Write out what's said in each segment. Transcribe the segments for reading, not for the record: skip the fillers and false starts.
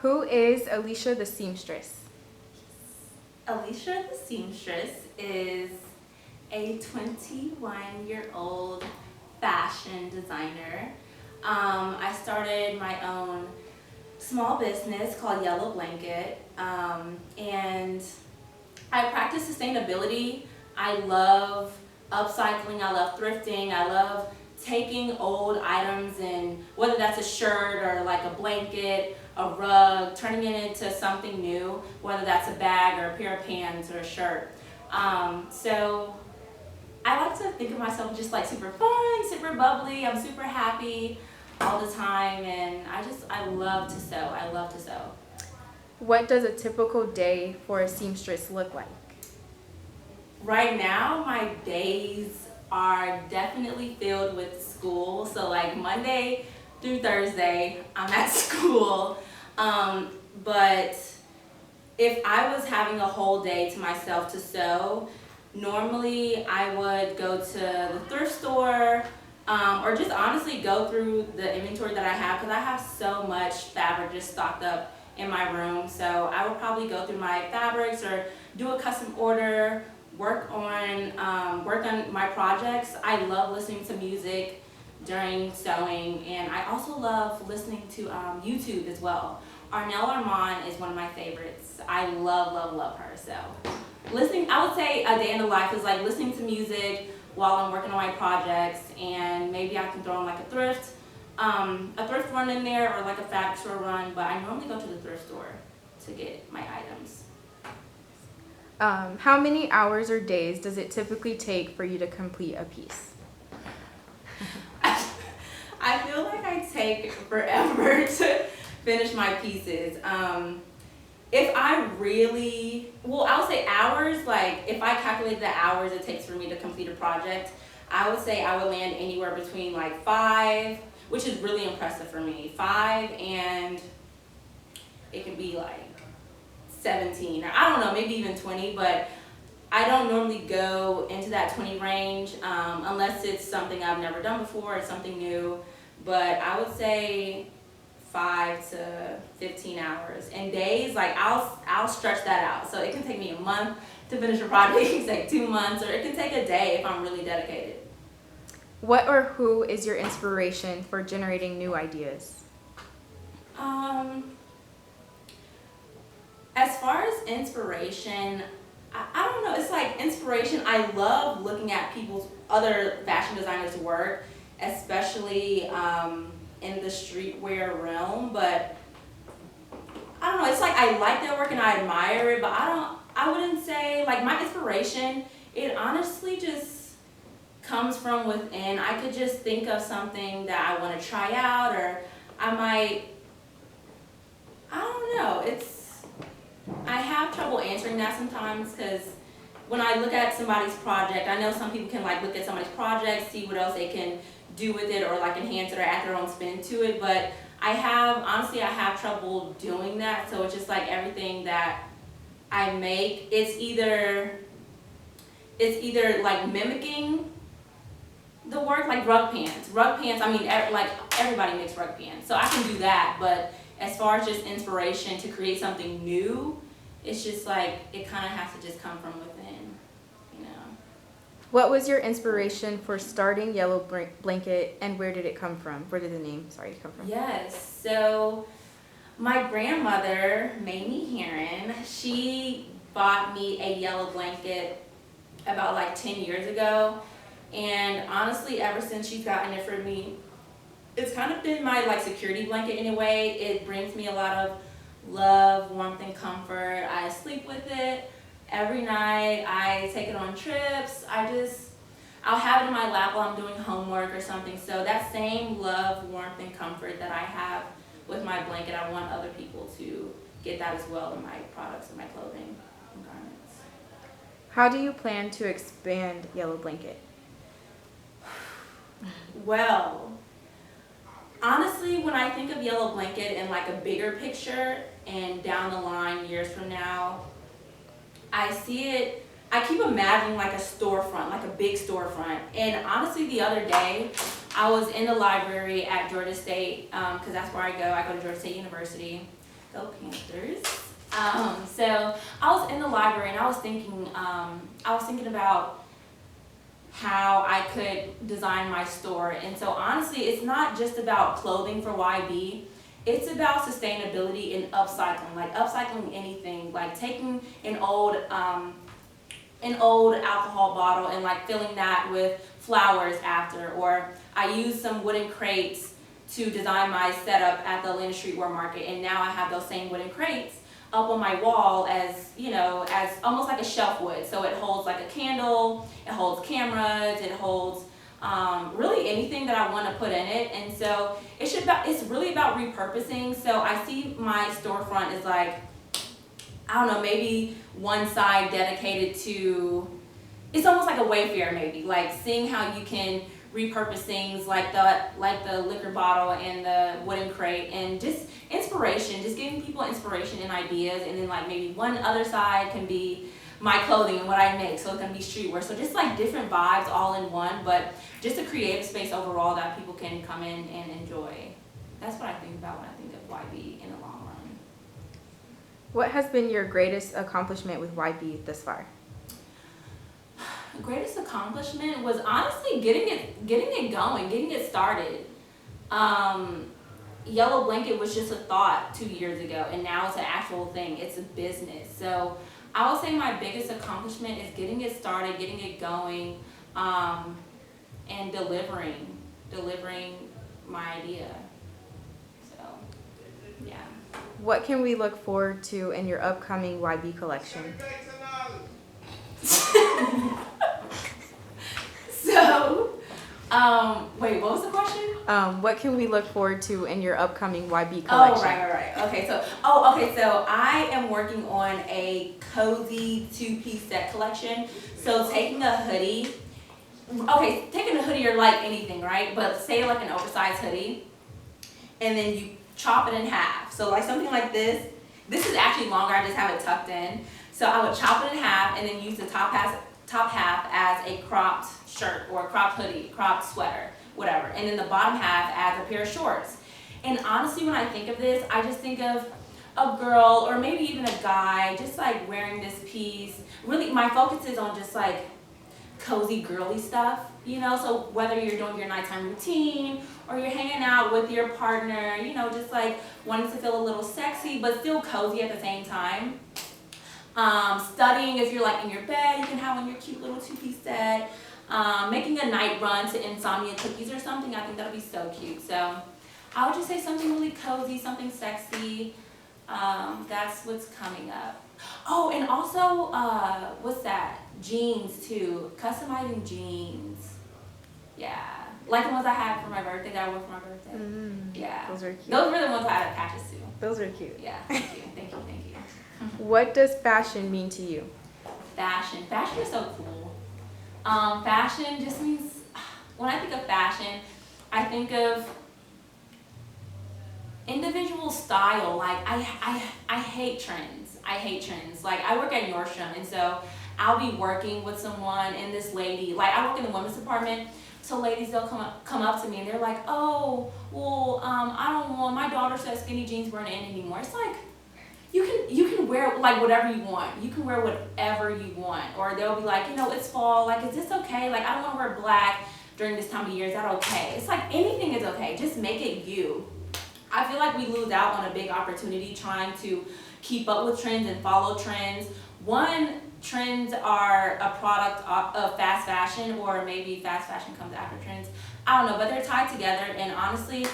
Who is Alicia the seamstress? Alicia the seamstress is a 21-year-old fashion designer. I started my own small business called Yellow Blanket, and I practice sustainability. I love upcycling, I love thrifting, I love taking old items, and whether that's a shirt or like a blanket, a rug, turning it into something new, whether that's a bag or a pair of pants or a shirt. So I like to think of myself just like super fun, super bubbly. I'm super happy all the time, and I love to sew. I love to sew. What does a typical day for a seamstress look like? Right now, my days are definitely filled with school. So like Monday through Thursday, I'm at school. But if I was having a whole day to myself to sew, normally I would go to the thrift store, or just honestly go through the inventory that I have, because I have so much fabric just stocked up in my room. So I would probably go through my fabrics or do a custom order, work on my projects. I love listening to music during sewing, and I also love listening to YouTube as well. Arnell Armand is one of my favorites. I love her. So listening, I would say a day in the life is like listening to music while I'm working on my projects, and maybe I can throw in like a thrift run in there, or like a fabric store run, but I normally go to the thrift store to get my items. How many hours or days does it typically take for you to complete a piece? I feel like I take forever to finish my pieces. If I really, I would say hours, like if I calculate the hours it takes for me to complete a project, I would say I would land anywhere between like 5, which is really impressive for me, 5, and it can be like 17, or I don't know, maybe even 20, but I don't normally go into that 20 range unless it's something I've never done before, it's something new. But I would say 5 to 15 hours. And days, like I'll stretch that out. So it can take me a month to finish a project, it can take 2 months, or it can take a day if I'm really dedicated. What or who is your inspiration for generating new ideas? As far as inspiration, I don't know, it's like inspiration. I love looking at other fashion designers' work, especially in the streetwear realm, but I don't know, it's like I like their work and I admire it, but I wouldn't say, like, my inspiration, it honestly just comes from within. I could just think of something that I want to try out, or I don't know, I have trouble answering that sometimes, because when I look at somebody's project, I know some people can like look at somebody's project, see what else they can do with it, or like enhance it or add their own spin to it, but honestly I have trouble doing that. So it's just like everything that I make, it's either like mimicking the work, like rug pants, I mean, like everybody makes rug pants, so I can do that. But as far as just inspiration to create something new, it's just like it kind of has to just come from within, you know. What was your inspiration for starting Yellow Blanket, and where did it come from? Where did the name, come from? Yes, so my grandmother, Mamie Heron, she bought me a yellow blanket about like 10 years ago. And honestly, ever since she's gotten it for me, it's kind of been my like security blanket in a way. It brings me a lot of love, warmth, and comfort. I sleep with it every night. I take it on trips. I'll have it in my lap while I'm doing homework or something. So that same love, warmth, and comfort that I have with my blanket, I want other people to get that as well in my products and my clothing and garments. How do you plan to expand Yellow Blanket? Well, honestly, when I think of Yellow Blanket in like a bigger picture and down the line, years from now, I keep imagining like a storefront, like a big storefront. And honestly, the other day, I was in the library at Georgia State, because that's where I go to Georgia State University. Go Panthers. So I was in the library and I was thinking about how I could design my store. And so honestly, it's not just about clothing for YB. It's about sustainability and upcycling, like upcycling anything, like taking an old alcohol bottle and like filling that with flowers after, or I used some wooden crates to design my setup at the Atlanta Streetwear Market, and now I have those same wooden crates up on my wall as, you know, as almost like a shelf would. So it holds like a candle, it holds cameras, it holds really anything that I want to put in it. And so it's really about repurposing. So I see my storefront as like, I don't know, maybe one side dedicated to, it's almost like a Wayfair maybe, like seeing how you can repurpose things like the liquor bottle and the wooden crate, and just inspiration, just giving people inspiration and ideas. And then like maybe one other side can be my clothing and what I make, so it's gonna be streetwear. So just like different vibes all in one, but just a creative space overall that people can come in and enjoy. That's what I think about when I think of YB in the long run. What has been your greatest accomplishment with YB thus far? Greatest accomplishment was honestly getting it going, getting it started. Yellow Blanket was just a thought 2 years ago, and now it's an actual thing. It's a business. So I would say my biggest accomplishment is getting it started, getting it going, and delivering my idea. So, yeah. What can we look forward to in your upcoming YB collection? So, wait, what was the question? What can we look forward to in your upcoming YB collection? Oh, right. Okay, so I am working on a cozy 2-piece set collection. So taking a hoodie or like anything, right? But say like an oversized hoodie, and then you chop it in half. So like something like this. This is actually longer, I just have it tucked in. So I would chop it in half and then use the top half as a cropped shirt or a cropped hoodie, cropped sweater, whatever. And then the bottom half as a pair of shorts. And honestly, when I think of this, I just think of a girl or maybe even a guy just like wearing this piece. Really, my focus is on just like cozy girly stuff, you know? So whether you're doing your nighttime routine or you're hanging out with your partner, you know, just like wanting to feel a little sexy but still cozy at the same time. Studying, if you're like in your bed, you can have on your cute little 2-piece set. Making a night run to Insomnia Cookies or something, I think that would be so cute. So I would just say something really cozy, something sexy. That's what's coming up. Oh, and also, what's that? Jeans too, customizing jeans. Yeah, like the ones I had for my birthday, that I wore for my birthday. Yeah, Those are cute. Those were the ones I had patches too. Those are cute. Yeah, thank you. What does fashion mean to you? Fashion is so cool. Fashion just means, when I think of fashion, I think of individual style. Like I hate trends. Like I work at Nordstrom, and so I'll be working with someone, and this lady, like I work in the women's department, so ladies, they'll come up to me and they're like, oh, well, I don't want, my daughter says skinny jeans weren't in anymore. It's like, you can wear like whatever you want. You can wear whatever you want. Or they'll be like, you know, it's fall, like, is this okay? Like, I don't want to wear black during this time of year. Is that okay? It's like anything is okay. Just make it you. I feel like we lose out on a big opportunity trying to keep up with trends and follow trends. One, trends are a product of fast fashion, or maybe fast fashion comes after trends. I don't know, but they're tied together. And honestly,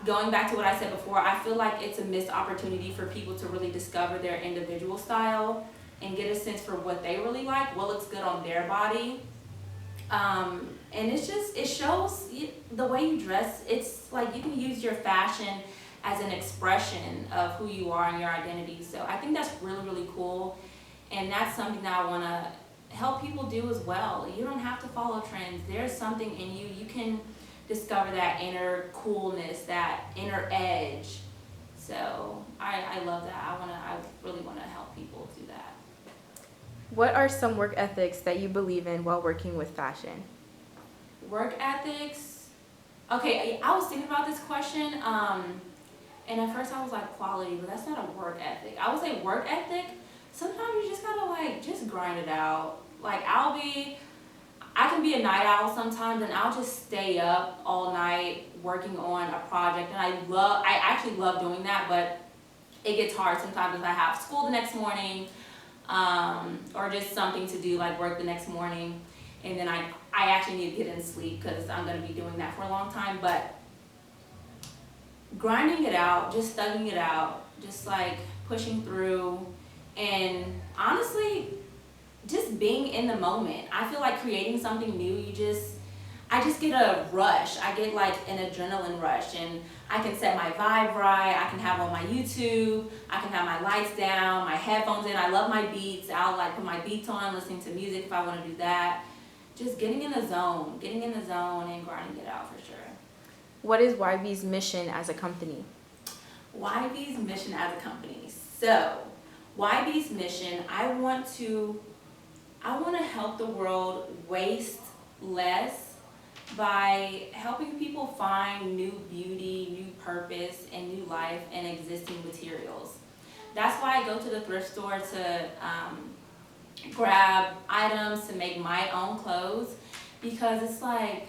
going back to what I said before, I feel like it's a missed opportunity for people to really discover their individual style and get a sense for what they really like, what looks good on their body. And it shows the way you dress. It's like you can use your fashion as an expression of who you are and your identity. So I think that's really, really cool. And that's something that I want to help people do as well. You don't have to follow trends. There's something in you. You can discover that inner coolness, that inner edge. So I love that. I really want to help people do that. What are some work ethics that you believe in while working with fashion? Work ethics. Okay, I was thinking about this question. And at first I was like, quality, but that's not a work ethic. I would say work ethic, sometimes you just gotta like, just grind it out. Like I can be a night owl sometimes, and I'll just stay up all night working on a project, and I actually love doing that, but it gets hard sometimes if I have school the next morning, or just something to do like work the next morning, and then I actually need to get in sleep because I'm going to be doing that for a long time. But grinding it out, just thugging it out, just like pushing through, and honestly just being in the moment. I feel like creating something new, I just get a rush. I get like an adrenaline rush, and I can set my vibe right. I can have on my YouTube. I can have my lights down, my headphones in. I love my beats. I'll like put my beats on, listening to music if I want to do that. Just getting in the zone and grinding it out for sure. What is YB's mission as a company? YB's mission as a company. So, YB's mission, I want to help the world waste less by helping people find new beauty, new purpose, and new life in existing materials. That's why I go to the thrift store to grab items to make my own clothes, because it's like,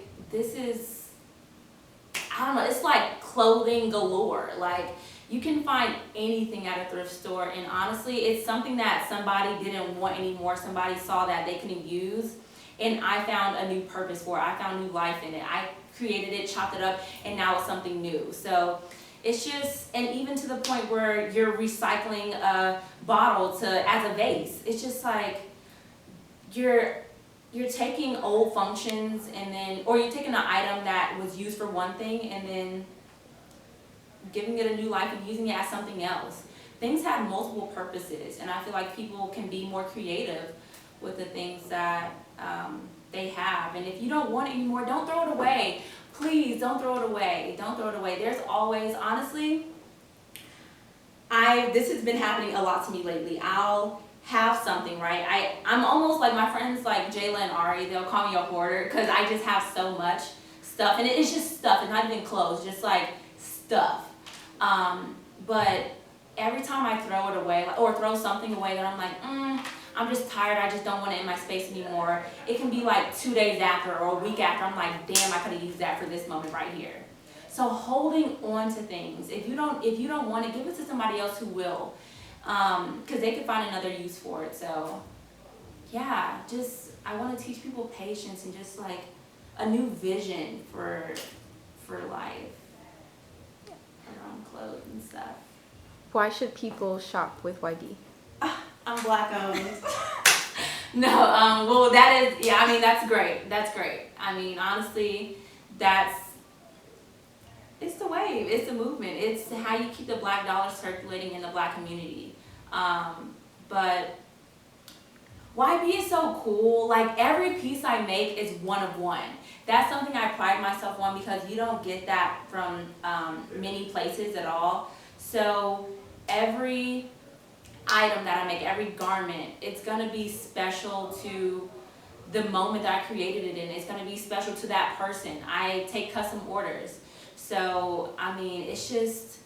I don't know, it's like clothing galore. Like, you can find anything at a thrift store, and honestly, it's something that somebody didn't want anymore. Somebody saw that they couldn't use, and I found a new purpose for it. I found new life in it. I created it, chopped it up, and now it's something new. So it's just, and even to the point where you're recycling a bottle as a vase. It's just like you're taking old functions, and then, or you're taking an item that was used for one thing and then giving it a new life and using it as something else. Things have multiple purposes, and I feel like people can be more creative with the things that they have. And if you don't want it anymore, don't throw it away. Please don't throw it away. Don't throw it away. There's always, honestly, this has been happening a lot to me lately. I'll have something, right? I'm almost like my friends like Jayla and Ari, they'll call me a hoarder because I just have so much stuff. And it's just stuff, it's not even clothes, just like stuff. But every time I throw it away, or throw something away that I'm like, I'm just tired, I just don't want it in my space anymore. It can be like 2 days after or a week after, I'm like, damn, I could have used that for this moment right here. So holding on to things, if you don't want it, give it to somebody else who will, because they could find another use for it. So yeah, I want to teach people patience and just like a new vision for life, around clothes and stuff. Why should people shop with YB? I'm Black owned. No, well, that is, yeah, I mean, that's great. That's great. I mean, honestly, it's the wave. It's the movement. It's how you keep the Black dollar circulating in the Black community. But YB is so cool. Like, every piece I make is one of one. That's something I pride myself on, because you don't get that from many places at all. So every item that I make, every garment, it's gonna be special to the moment that I created it in. It's gonna be special to that person. I take custom orders. So, I mean, it's just,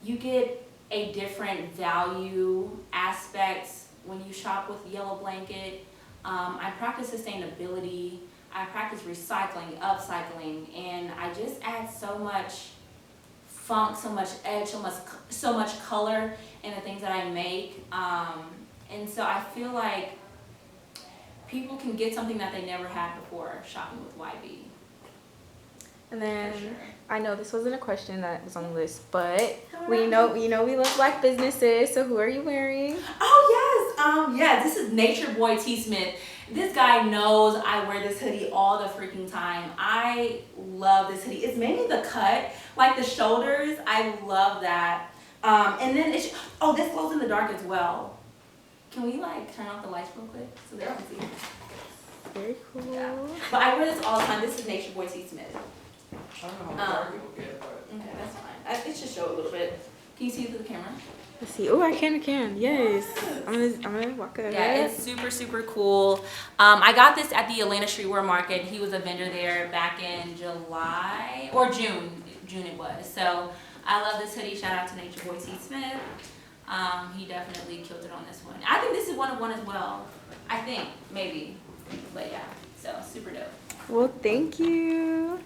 you get a different value aspect when you shop with Yellow Blanket. I practice sustainability, I practice recycling, upcycling, and I just add so much funk, so much edge, so much color in the things that I make. And so I feel like people can get something that they never had before shopping with YB. And then, For sure. I know this wasn't a question that was on the list, but we know we love Black businesses. So who are you wearing? Oh yes, yeah, this is Nature Boy T. Smith. This guy knows I wear this hoodie all the freaking time. I love this hoodie. It's mainly the cut, like the shoulders. I love that. And then this glows in the dark as well. Can we like turn off the lights real quick so they can see? Very cool. Yeah. But I wear this all the time. This is Nature Boy T. Smith. I don't know how dark it will get, but Okay, that's fine. It should show a little bit. Can you see through the camera? Let's see. Oh, I can. Yes. I'm gonna walk it. Yeah, it's super, super cool. I got this at the Atlanta Streetwear Market. He was a vendor there back in July or June. June it was. So I love this hoodie. Shout out to Nature Boy T. Smith. He definitely killed it on this one. I think this is one of one as well. I think, maybe. But yeah, so super dope. Well, thank you.